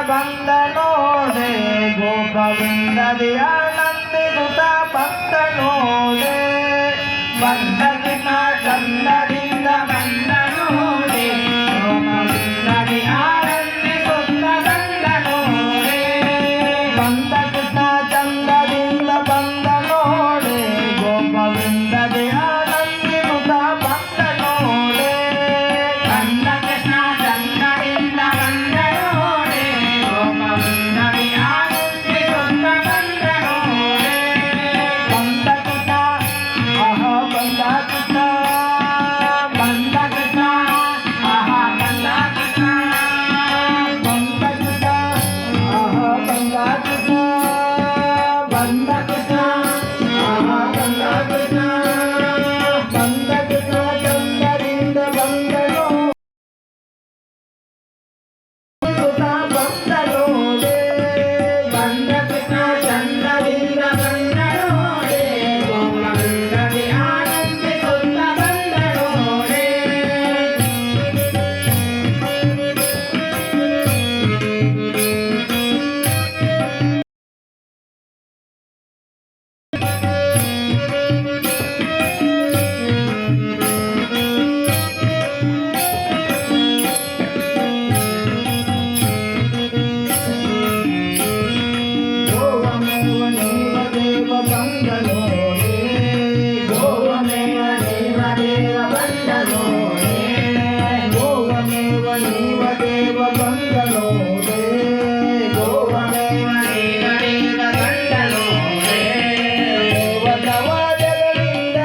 ಬಂದನೋಡೆ ಗೋಪವಿಂದದಿ ಆನಂದಿಸುತ್ತ ಬಂದನೋಡೆ ಬಂದಗಿನ ಚಂದದಿಂದ ಬಂದನೋಡೆ ಗೋಪವಿಂದದಿ ಆನಂದಿಸುತ್ತ ಬಂದನೋಡೆ ಬಂದಗಿನ ಚಂದದಿಂದ ಬಂದನೋಡೆ ಗೋಪವಿಂದದಿ ಆನಂದಿಸುತ್ತ ಬಂದನೋಡೆ ಬಂದಗಿನ ಚಂದದಿಂದ ಬಂದನೋಡೆ ಗೋಪವಿಂದದಿ ಆನಂದಿಸುತ್ತ ಬಂದನೋಡೆ ಬಂದಗಿನ ಆಹಾ ಬಂದಗಿನ ಬಂದಗಿನ ಆಹಾ ಬಂದಗಿನ ಬಂದಗಿನ ಆಹಾ ಬಂದಗಿನ ಬಂದಗಿನ ಆಹಾ ಬಂದಗಿನ ಬಂದಗಿನ ಚಂದದಿಂದ ಬಂದನೋ ಸುತ ಬಂದನೋಡೆ ಬಂದಗಿನ ಚಂದದಿಂದ ಬಂದನೋಡೆ ಗೋಪವಿಂದದಿ ಆನಂದಿಸುತ್ತ ಬಂದನೋಡೆ ಗೋವಮೇವ ನೀವ ದೇವ ಬಂದನೋಡೆ ಗೋವಮೇವ ನೀವ ದೇವ ಬಂದನೋಡೆ ಗೋವಮೇವ ನೀವ ದೇವ ಬಂದನೋಡೆ ಗೋವಮೇವ ನೀವ ದೇವ ಬಂದನೋಡೆ ದೇವತವಾದಗಳಿಂದ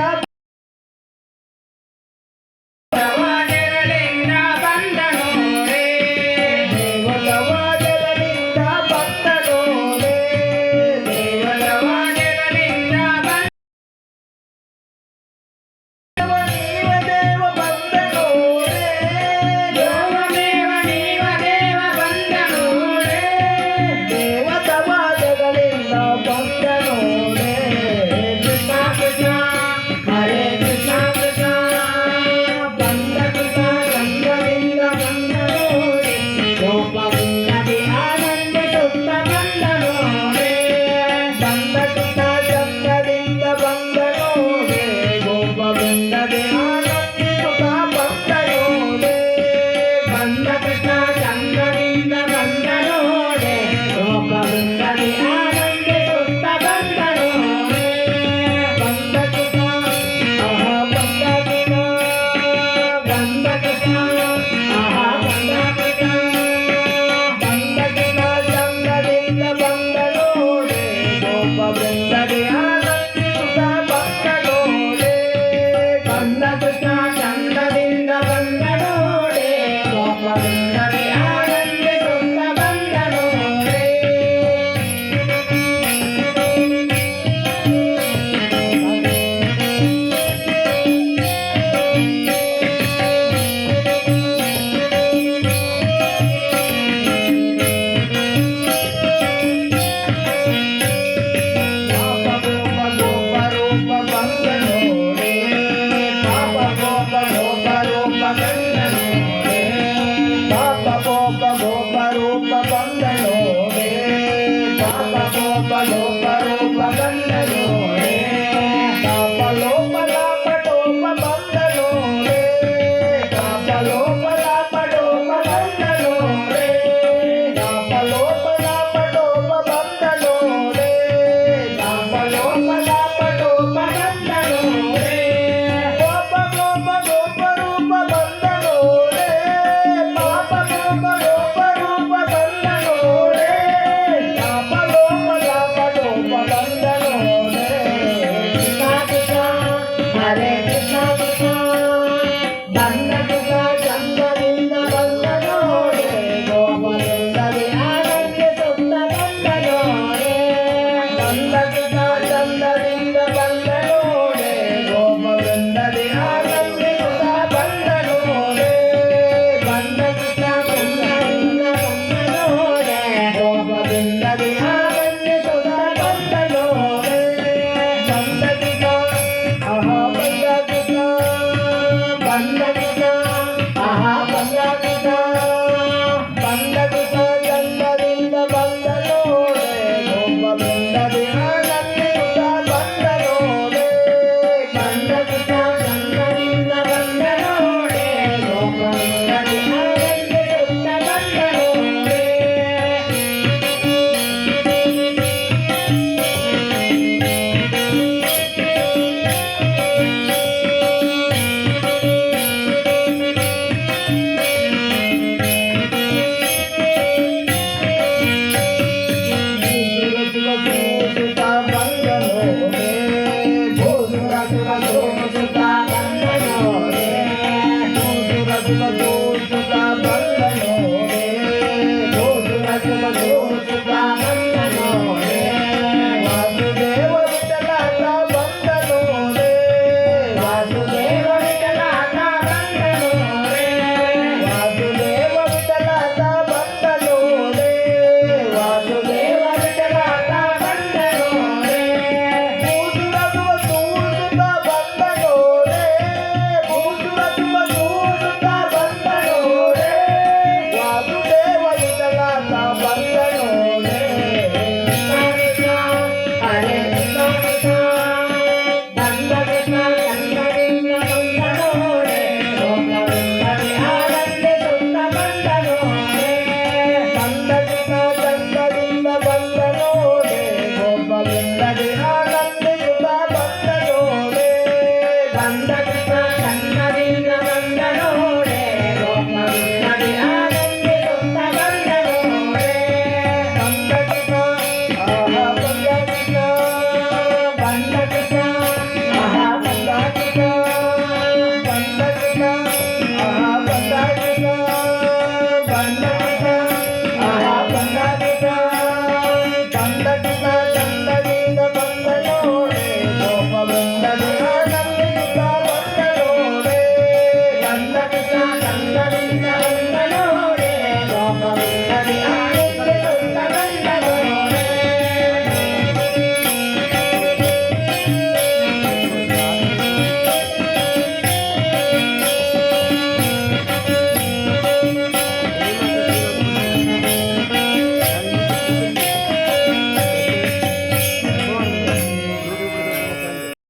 ದೇವತವಾದಗಳಿಂದ ಬಂದನೋಡೆ ದೇವತವಾದಗಳಿಂದ ಬಂದನೋಡೆ ದೇವತವಾದಗಳಿಂದ ನೀವ ದೇವ ಬಂದನೋಡೆ ಗೋವಮೇವ ನೀವ ದೇವ ಬಂದನೋಡೆ ದೇವತವಾದಗಳಿಂದ ಬಂದನೋಡೆ ಕೃಷ್ಣ ಕೃಷ್ಣ ಹರೇ ಕೃಷ್ಣ ಕೃಷ್ಣ ಬಂದಕೃಷ್ಣ ಚಂದ್ರದಿಂದ ಬಂದನೋಡೆ ಗೋಪವಿಂದದಿ ಆನಂದಿಸುತ್ತ ಬಂದನೋಡೆ ಬಂದಕೃಷ್ಣ ಚಂದ್ರದಿಂದ ಬಂದನೋಡೆ ಗೋಪವಿಂದದಿ ಆನಂದಿಸುತ್ತ ಬಂದನೋಡೆ ಬಂದಕೃಷ್ಣ ಚಂದ್ರದಿಂದ ಬಂದನೋಡೆ ಗೋಪವಿಂದದಿ ಆನಂದಿಸುತ್ತ ಬಂದನೋಡೆ ಬಂದಕೃಷ್ಣ ಆಹಾ ಬಂದಕೃಷ್ಣ ಬಂದಕೃಷ್ಣ ಆಹಾ ಬಂದಕೃಷ್ಣ ಬಂದಕೃಷ್ಣ ಚಂದ್ರದಿಂದ ಬಂದನೋಡೆ ಗೋಪವೃಂದದಿ ಆನಂದಿಸುತ್ತ ಬಂದನೋಡೆ ಬಂದಕೃಷ್ಣ ಚಂದ್ರದಿಂದ ಬಂದನೋಡೆ ಗೋಪವೃಂದದಿ ಆನಂದಿಸುತ್ತ ಬಂದನೋಡೆ ಪಾಪ ಗೋಪ ಗೋಪ ರೂಪ ಬಂದನೋಡೆ ಪಾಪ ಗೋಪ ಗೋಪ ರೂಪ ಬಂದನೋಡೆ ಪಾಪ ಗೋಪ ಗೋಪ ರೂಪ ಬಂದನೋಡೆ